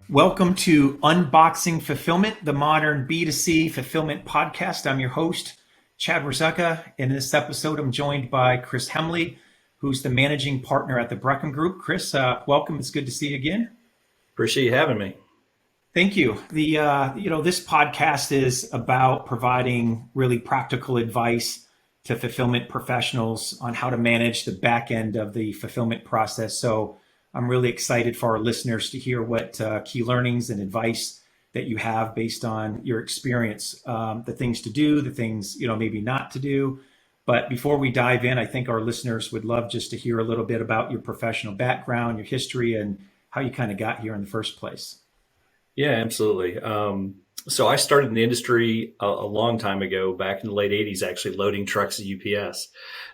Welcome to Unboxing Fulfillment, the modern B2C fulfillment podcast. I'm your host, Chad Ruzeka. In this episode, I'm joined by Chris Hamley, who's the managing partner at the Brecham Group. Chris, welcome. It's good to see you again. Appreciate you having me. Thank you. This podcast is about providing really practical advice to fulfillment professionals on how to manage the back end of the fulfillment process. So I'm really excited for our listeners to hear what key learnings and advice that you have based on your experience, the things to do, the things, maybe not to do. But before we dive in, I think our listeners would love just to hear a little bit about your professional background, your history, and how you kind of got here in the first place. Yeah, absolutely. So I started in the industry a long time ago, back in the late 80s, actually loading trucks at UPS.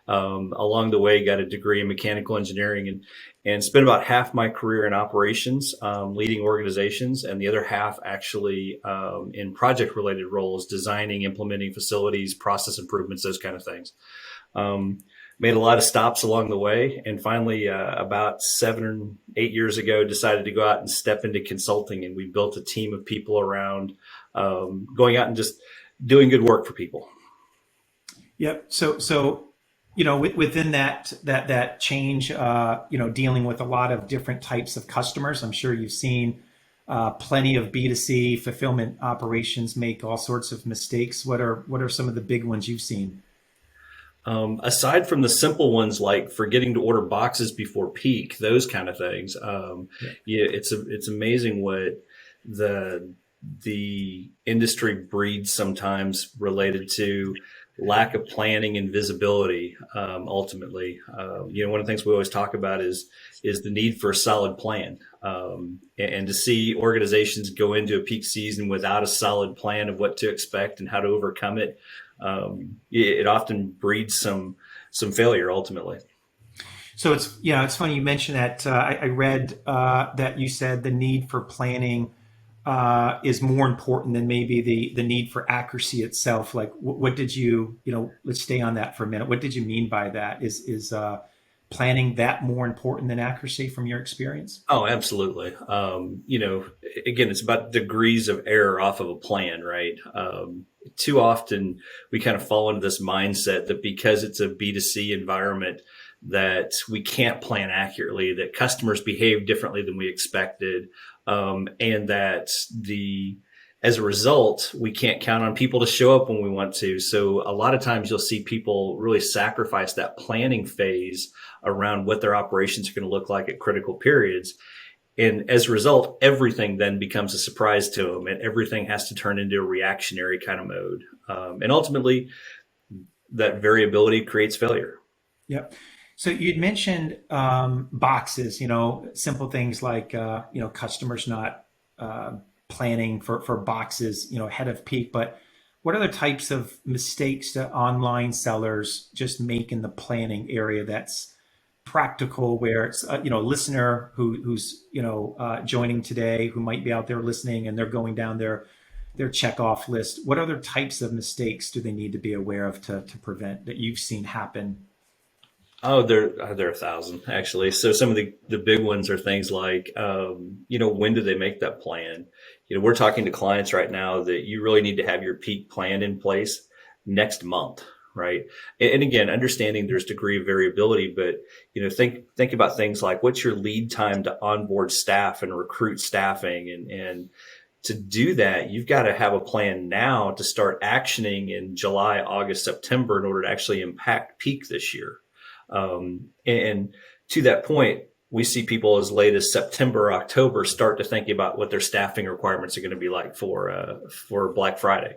Along the way, got a degree in mechanical engineering and spent about half my career in operations, leading organizations, and the other half actually in project-related roles, designing, implementing facilities, process improvements, those kind of things. Made a lot of stops along the way, and finally, about 7 or 8 years ago, decided to go out and step into consulting, and we built a team of people around going out and just doing good work for people. Yep. So within that change, dealing with a lot of different types of customers, I'm sure you've seen plenty of B2C fulfillment operations make all sorts of mistakes. What are some of the big ones you've seen? Aside from the simple ones like forgetting to order boxes before peak, those kind of things, it's amazing what the industry breeds sometimes related to lack of planning and visibility. Ultimately, one of the things we always talk about is the need for a solid plan, and to see organizations go into a peak season without a solid plan of what to expect and how to overcome it. It often breeds some failure ultimately. So it's funny you mentioned that. I read that you said the need for planning is more important than maybe the need for accuracy itself. Like, what did you, let's stay on that for a minute. What did you mean by that? Is planning that more important than accuracy from your experience? Oh, absolutely. Again, it's about degrees of error off of a plan, right? Too often we kind of fall into this mindset that because it's a B2C environment that we can't plan accurately, that customers behave differently than we expected, and that as a result, we can't count on people to show up when we want to. So a lot of times you'll see people really sacrifice that planning phase around what their operations are going to look like at critical periods. And as a result, everything then becomes a surprise to them, and everything has to turn into a reactionary kind of mode. And ultimately, that variability creates failure. Yep. So you'd mentioned boxes, simple things like, customers not planning for boxes, ahead of peak. But what other types of mistakes do online sellers just make in the planning area that's practical, where it's a listener who's joining today, who might be out there listening, and they're going down their check off list? What other types of mistakes do they need to be aware of to prevent that you've seen happen? Oh, there are 1,000 actually. So some of the big ones are things like, when do they make that plan? We're talking to clients right now that you really need to have your peak plan in place next month, right? And again, understanding there's degree of variability, but think about things like what's your lead time to onboard staff and recruit staffing, and to do that, you've got to have a plan now to start actioning in July, August, September in order to actually impact peak this year. And to that point, we see people as late as September, October start to think about what their staffing requirements are going to be like for Black Friday.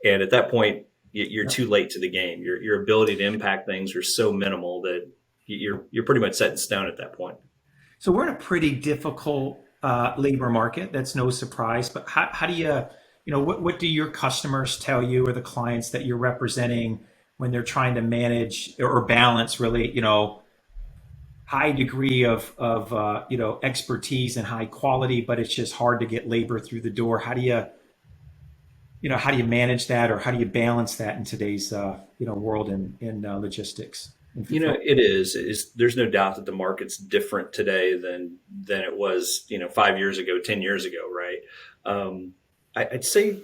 And at that point, you're too late to the game. Your ability to impact things are so minimal that you're pretty much set in stone at that point. So we're in a pretty difficult labor market. That's no surprise. But how do you, what do your customers tell you, or the clients that you're representing, when they're trying to manage or balance really, high degree of expertise and high quality, but it's just hard to get labor through the door? How do you manage that, or how do you balance that in today's world in logistics? and You know, fulfill? it is. There's no doubt that the market's different today than it was, 5 years ago, 10 years ago, right? I'd say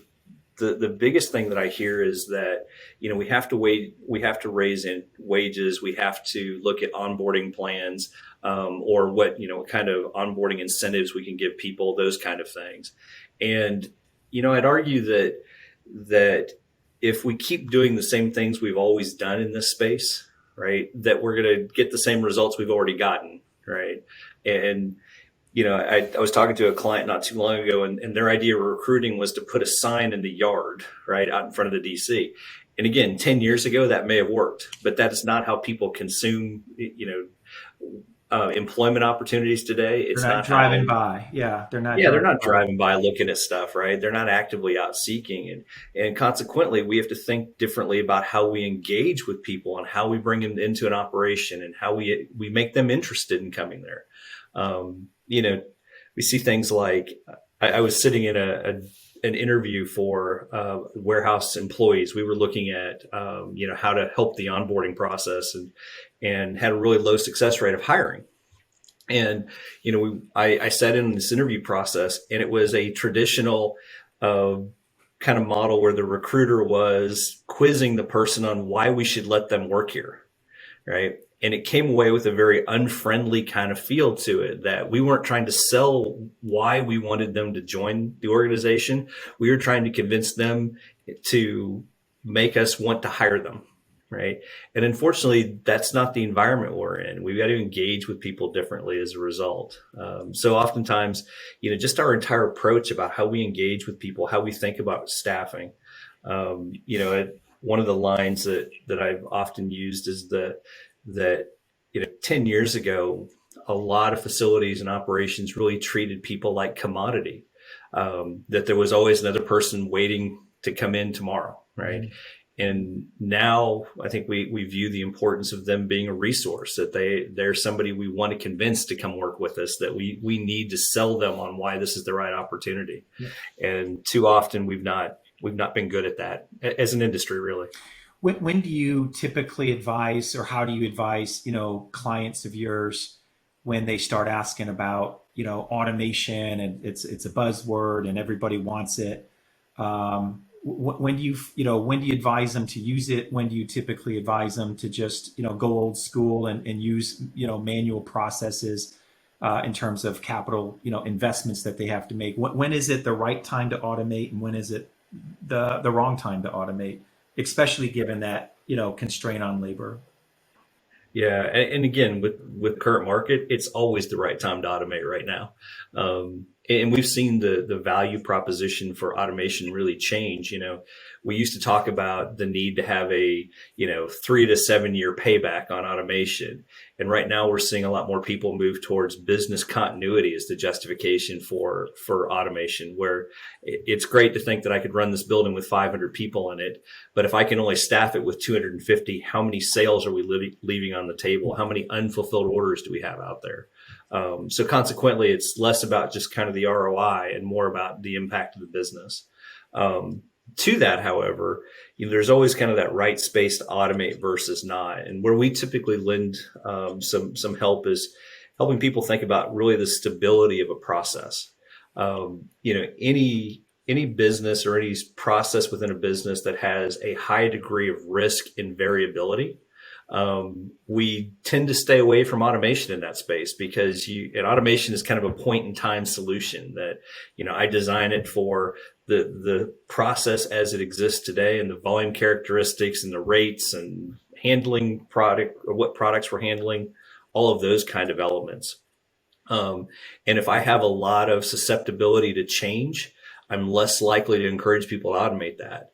the biggest thing that I hear is that we have to we have to raise in wages, we have to look at onboarding plans, or what kind of onboarding incentives we can give people, those kind of things. And I'd argue that if we keep doing the same things we've always done in this space, right, that we're going to get the same results we've already gotten, right? And I was talking to a client not too long ago, and their idea of recruiting was to put a sign in the yard, right, out in front of the DC. And again, 10 years ago, that may have worked, but that is not how people consume, employment opportunities today. They're It's not not how, driving by. Yeah, they're not yeah, they're driving not by. driving by looking at stuff, right? They're not actively out seeking. And consequently, we have to think differently about how we engage with people and how we bring them into an operation and how we make them interested in coming there. We see things like I was sitting in an interview for warehouse employees. We were looking at how to help the onboarding process, and had a really low success rate of hiring. And I sat in this interview process, and it was a traditional kind of model where the recruiter was quizzing the person on why we should let them work here, right? And it came away with a very unfriendly kind of feel to it, that we weren't trying to sell why we wanted them to join the organization. We were trying to convince them to make us want to hire them, right? And unfortunately, that's not the environment we're in. We've got to engage with people differently as a result. So oftentimes, just our entire approach about how we engage with people, how we think about staffing. One of the lines that I've often used is that 10 years ago, a lot of facilities and operations really treated people like commodity, that there was always another person waiting to come in tomorrow, right? Mm-hmm. And now I think we view the importance of them being a resource, that they're somebody we want to convince to come work with us, that we need to sell them on why this is the right opportunity. Yeah. And too often we've not been good at that as an industry, really. When do you typically advise, or how do you advise, clients of yours when they start asking about, automation, and it's a buzzword and everybody wants it? When do when do you advise them to use it? When do you typically advise them to just, go old school and use, manual processes in terms of capital, investments that they have to make? When is it the right time to automate, and when is it the wrong time to automate, especially given that, constraint on labor? Yeah, and again, with current market, it's always the right time to automate right now. And we've seen the value proposition for automation really change. We used to talk about the need to have a 3 to 7 year payback on automation, and right now we're seeing a lot more people move towards business continuity as the justification for automation. Where it's great to think that I could run this building with 500 people in it, but if I can only staff it with 250, how many sales are we leaving on the table? How many unfulfilled orders do we have out there? So consequently, it's less about just kind of the ROI and more about the impact of the business. To that, however, there's always kind of that right space to automate versus not. And where we typically lend some help is helping people think about really the stability of a process. Any business or any process within a business that has a high degree of risk and variability, we tend to stay away from automation in that space, because automation is kind of a point in time solution that, I design it for the process as it exists today, and the volume characteristics and the rates and handling product, or what products we're handling, all of those kind of elements. And if I have a lot of susceptibility to change, I'm less likely to encourage people to automate that.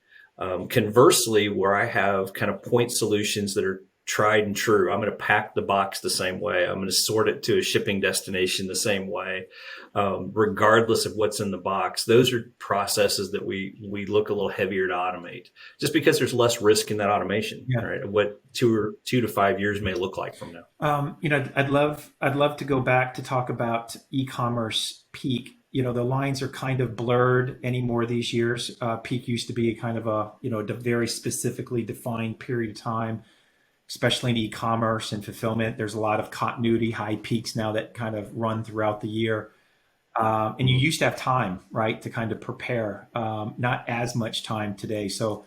Conversely, where I have kind of point solutions that are tried and true, I'm going to pack the box the same way, I'm going to sort it to a shipping destination the same way, regardless of what's in the box. Those are processes that we look a little heavier to automate, just because there's less risk in that automation. Yeah. Right? What 2 to 5 years may look like from now. I'd love to go back to talk about e-commerce peak. The lines are kind of blurred anymore these years. Peak used to be kind of a very specifically defined period of time. especially in e-commerce and fulfillment. There's a lot of continuity, high peaks now that kind of run throughout the year. And you used to have time, right, to kind of prepare. Not as much time today. So,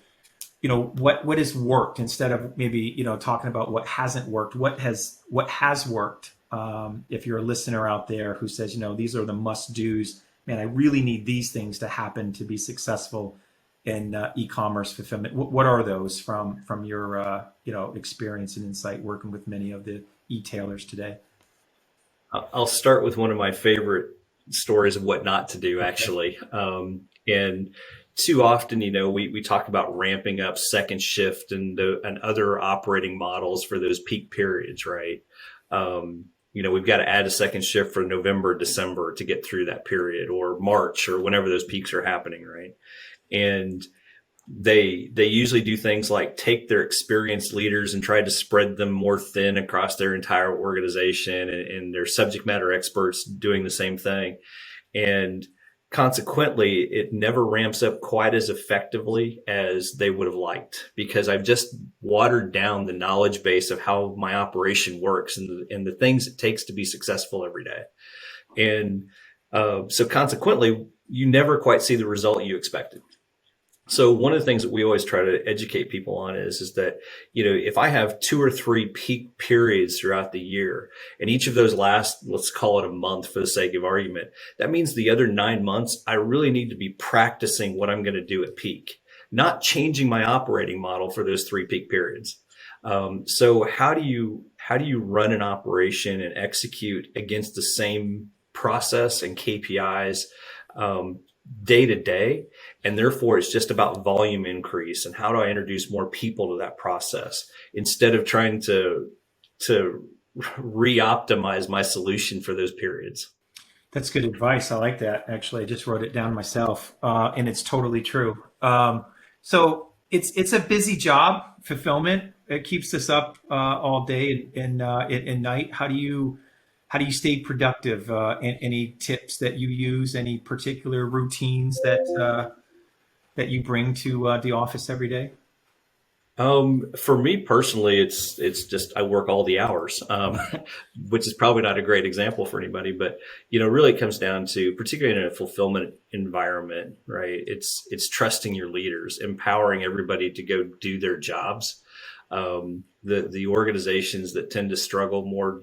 what has worked instead of maybe, talking about what hasn't worked, what has worked. If you're a listener out there who says, these are the must do's, man, I really need these things to happen to be successful in e-commerce fulfillment. What are those from your experience and insight working with many of the e-tailers today? I'll start with one of my favorite stories of what not to do, Okay. actually. And too often, we talk about ramping up second shift and other operating models for those peak periods, right? We've got to add a second shift for November, December to get through that period, or March, or whenever those peaks are happening, right? And they usually do things like take their experienced leaders and try to spread them more thin across their entire organization, and their subject matter experts doing the same thing. And consequently, it never ramps up quite as effectively as they would have liked, because I've just watered down the knowledge base of how my operation works, and the things it takes to be successful every day. And so consequently, you never quite see the result you expected. So one of the things that we always try to educate people on is that, if I have 2 or 3 peak periods throughout the year, and each of those last, let's call it a month for the sake of argument, that means the other 9 months, I really need to be practicing what I'm going to do at peak, not changing my operating model for those 3 peak periods. So how do you run an operation and execute against the same process and KPIs, day to day? And therefore, it's just about volume increase and how do I introduce more people to that process instead of trying to re-optimize my solution for those periods. That's good advice. I like that. Actually, I just wrote it down myself, and it's totally true. So it's a busy job, fulfillment. It keeps us up all day and night. How do you stay productive? Any tips that you use? Any particular routines that you bring to the office every day? For me personally, it's just I work all the hours, which is probably not a great example for anybody. But really, it comes down to, particularly in a fulfillment environment, right? It's trusting your leaders, empowering everybody to go do their jobs. The organizations that tend to struggle more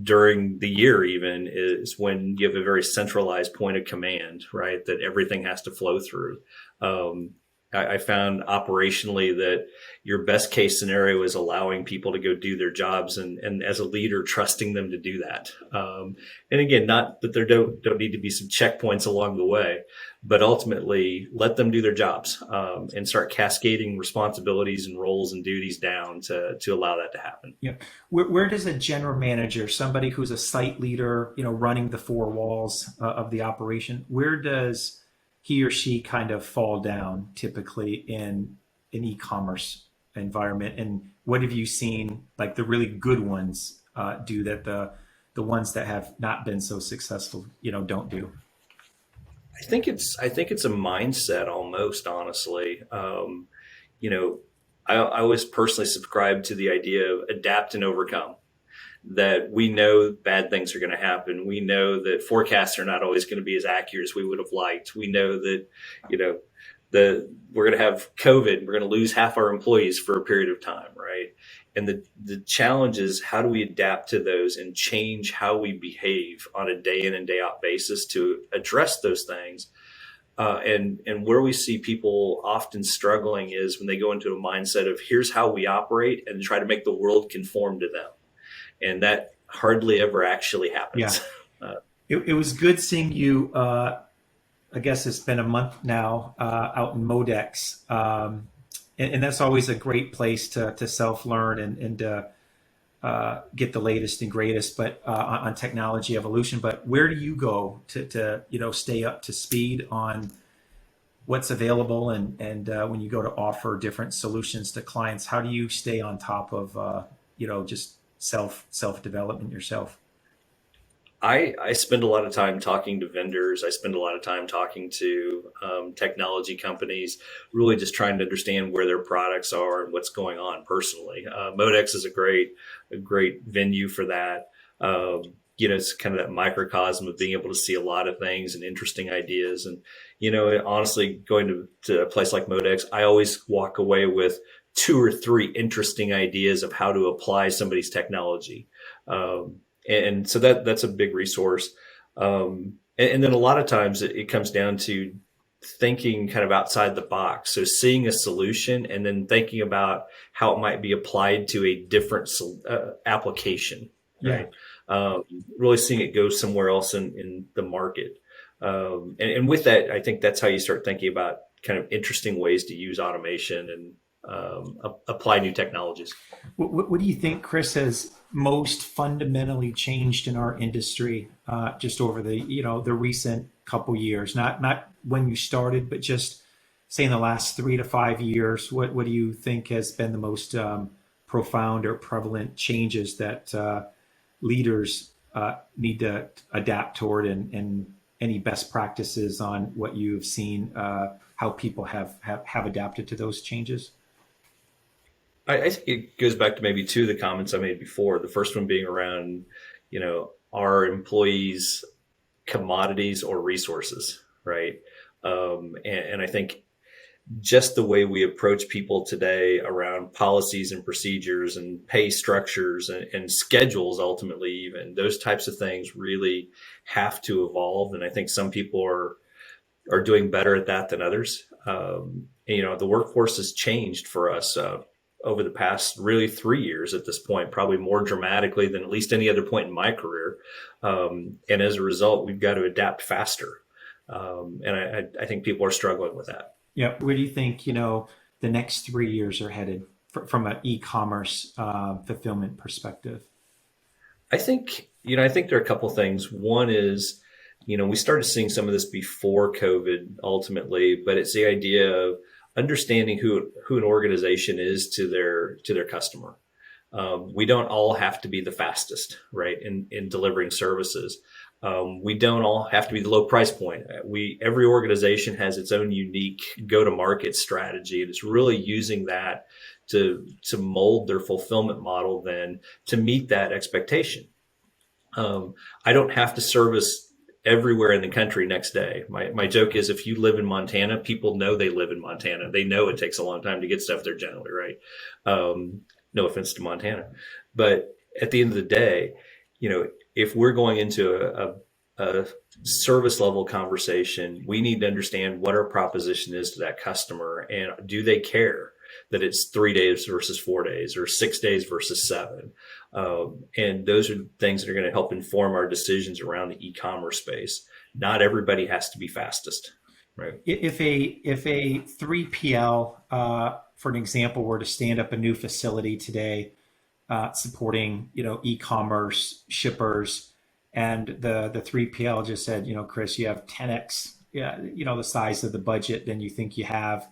during the year even is when you have a very centralized point of command, right? That everything has to flow through. Um, I found operationally that your best case scenario is allowing people to go do their jobs, and as a leader, trusting them to do that. And again, not that there don't need to be some checkpoints along the way, but ultimately let them do their jobs, and start cascading responsibilities and roles and duties down to allow that to happen. Yeah. Where does a general manager, somebody who's a site leader, running the four walls of the operation, where does he or she kind of fall down typically in an e-commerce environment? And what have you seen, like the really good ones, do that the ones that have not been so successful, don't do? I think it's a mindset almost, honestly. You know, I always personally subscribe to the idea of adapt and overcome. That we know bad things are going to happen. We know that forecasts are not always going to be as accurate as we would have liked. We know that, you know, we're going to have COVID. We're going to lose half our employees for a period of time, right? And the challenge is, how do we adapt to those and change how we behave on a day in and day out basis to address those things? And where we see people often struggling is when they go into a mindset of, here's how we operate, and try to make the world conform to them, and that hardly ever actually Yeah. happens. Uh, It was good seeing you. I guess it's been a month now out in Modex. And that's always a great place to self learn and get the latest and greatest, but on technology evolution. But where do you go to stay up to speed on what's available, and when you go to offer different solutions to clients, how do you stay on top of just self development yourself? I spend a lot of time talking to vendors. I spend a lot of time talking to technology companies, really just trying to understand where their products are and what's going on personally. Modex is a great venue for that. It's kind of that microcosm of being able to see a lot of things and interesting ideas. And, honestly, going to a place like Modex, I always walk away with two or three interesting ideas of how to apply somebody's technology. And so that's a big resource. And then a lot of times it comes down to thinking kind of outside the box. So seeing a solution and then thinking about how it might be applied to a different application, Yeah. right? Really seeing it go somewhere else in the market. And with that, I think that's how you start thinking about kind of interesting ways to use automation and apply new technologies. What do you think, Chris, has most fundamentally changed in our industry just over the recent couple years? Not when you started, but just say in the last 3 to 5 years. What do you think has been the most profound or prevalent changes that leaders need to adapt toward, and any best practices on what you've seen, how people have adapted to those changes? I think it goes back to maybe two of the comments I made before. The first one being around, our employees' commodities or resources, right? And I think just the way we approach people today around policies and procedures and pay structures and schedules, ultimately, even those types of things really have to evolve. And I think some people are doing better at that than others. The workforce has changed for us over the past really 3 years at this point, probably more dramatically than at least any other point in my career. And as a result, we've got to adapt faster. And I think people are struggling with that. Yeah. Where do you think, the next 3 years are headed from an e-commerce fulfillment perspective? I think there are a couple things. One is, we started seeing some of this before COVID ultimately, but it's the idea of understanding who an organization is to their customer. We don't all have to be the fastest, right, in delivering services. We don't all have to be the low price point. Every organization has its own unique go-to-market strategy, and it's really using that to mold their fulfillment model then to meet that expectation. I don't have to service everywhere in the country next day. My joke is, if you live in Montana, people know they live in Montana. They know it takes a long time to get stuff there generally, right? No offense to Montana. But at the end of the day, if we're going into a service level conversation, we need to understand what our proposition is to that customer, and do they care that it's 3 days versus 4 days or 6 days versus 7. And those are things that are going to help inform our decisions around the e-commerce space. Not everybody has to be fastest, right? If a 3PL, for an example, were to stand up a new facility today, supporting e-commerce shippers, and the 3PL just said, Chris, you have 10x, yeah, the size of the budget than you think you have.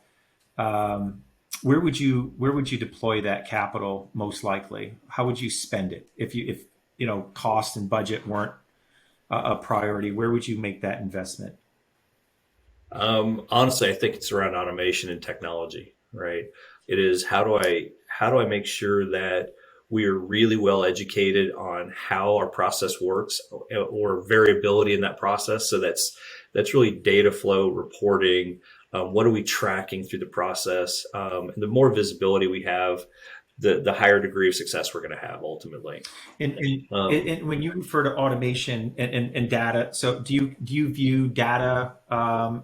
Where would you deploy that capital most likely? How would you spend it if cost and budget weren't a priority? Where would you make that investment? Honestly, I think it's around automation and technology, right? It is, how do I make sure that we are really well educated on how our process works, or variability in that process. So that's really data flow reporting. What are we tracking through the process? And the more visibility we have, the higher degree of success we're going to have ultimately. And when you refer to automation and data, so do you view data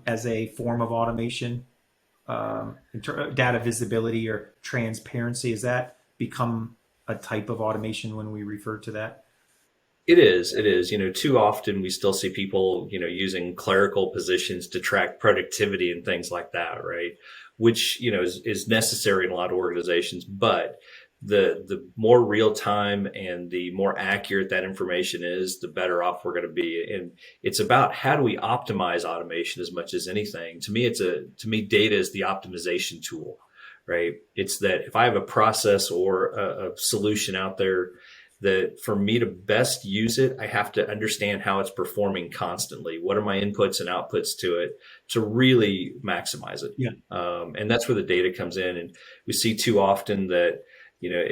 as a form of automation? Data visibility or transparency, has that become a type of automation when we refer to that? It is. It is. Too often we still see people, using clerical positions to track productivity and things like that, right? Which, is necessary in a lot of organizations. But the more real time and the more accurate that information is, the better off we're going to be. And it's about, how do we optimize automation as much as anything? To me, data is the optimization tool, right? It's that if I have a process or a solution out there that for me to best use it, I have to understand how it's performing constantly. What are my inputs and outputs to it to really maximize it? Yeah. And that's where the data comes in. And we see too often that,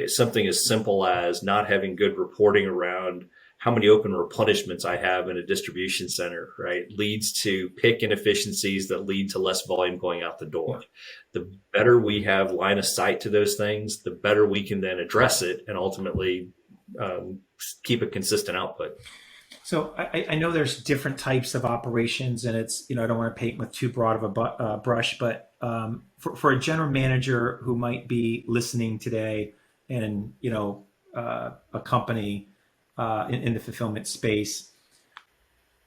something as simple as not having good reporting around how many open replenishments I have in a distribution center, right, leads to pick inefficiencies that lead to less volume going out the door. The better we have line of sight to those things, the better we can then address it and ultimately keep a consistent output. So I know there's different types of operations, and it's, I don't want to paint with too broad of a brush, but for a general manager who might be listening today and, a company in the fulfillment space,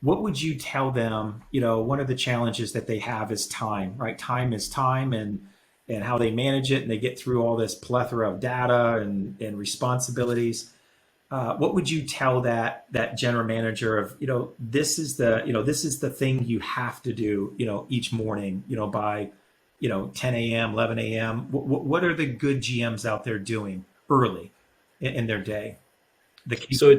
what would you tell them? One of the challenges that they have is time, right? Time is time, and how they manage it, and they get through all this plethora of data and responsibilities. What would you tell that general manager of, this is the thing you have to do, each morning, by 10 a.m., 11 a.m. What are the good GMs out there doing early in their day? So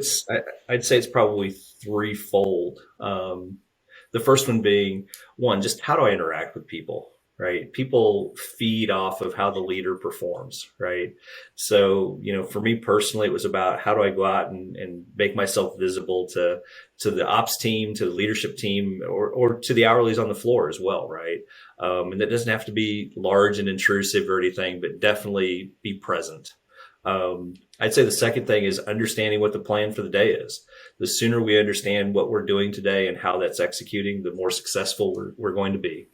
I'd say it's probably threefold. The first one being, one, just how do I interact with people, right? People feed off of how the leader performs, right? So, for me personally, it was about how do I go out and make myself visible to the ops team, to the leadership team, or to the hourlies on the floor as well, right? And that doesn't have to be large and intrusive or anything, but definitely be present. I'd say the second thing is understanding what the plan for the day is. The sooner we understand what we're doing today and how that's executing, the more successful we're going to be.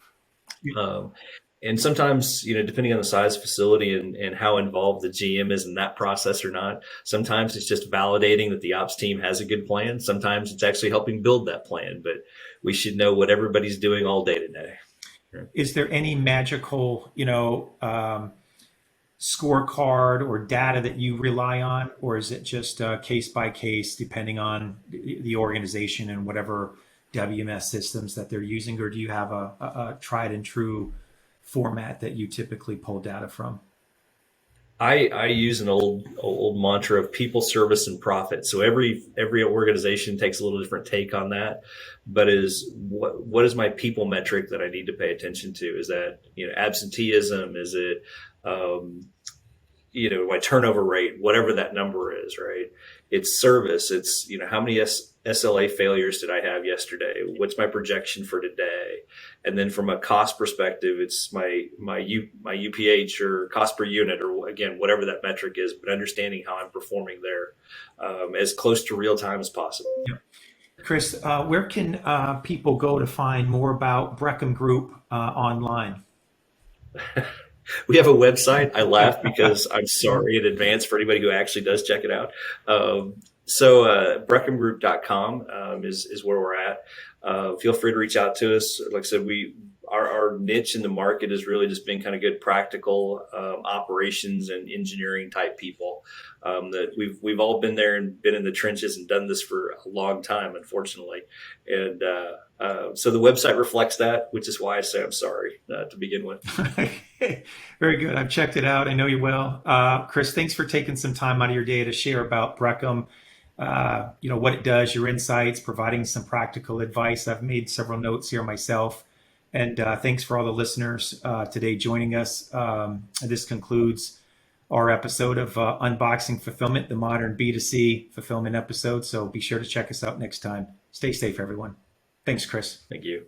And sometimes, depending on the size of the facility and how involved the GM is in that process or not, sometimes it's just validating that the ops team has a good plan. Sometimes it's actually helping build that plan, but we should know what everybody's doing all day today. Is there any magical, scorecard or data that you rely on, or is it just case by case depending on the organization and whatever WMS systems that they're using, or do you have a tried and true format that you typically pull data from? I use an old mantra of people, service, and profit. So every organization takes a little different take on that. But what is my people metric that I need to pay attention to? Is that absenteeism? Is it my turnover rate? Whatever that number is, right? It's service. It's how many SLA failures did I have yesterday? What's my projection for today? And then from a cost perspective, it's my UPH or cost per unit, or again, whatever that metric is, but understanding how I'm performing there as close to real time as possible. Yeah. Chris, where can people go to find more about Brecham Group online? We have a website. I laugh because I'm sorry in advance for anybody who actually does check it out. Brechamgroup.com is where we're at. Feel free to reach out to us. Like I said, our niche in the market has really just been kind of good practical operations and engineering type people. That we've all been there and been in the trenches and done this for a long time, unfortunately. And so the website reflects that, which is why I say I'm sorry to begin with. Very good. I've checked it out. I know you well. Chris, thanks for taking some time out of your day to share about Brecham, what it does, your insights, providing some practical advice. I've made several notes here myself. And thanks for all the listeners today joining us. This concludes our episode of Unboxing Fulfillment, the modern B2C fulfillment episode. So be sure to check us out next time. Stay safe, everyone. Thanks, Chris. Thank you.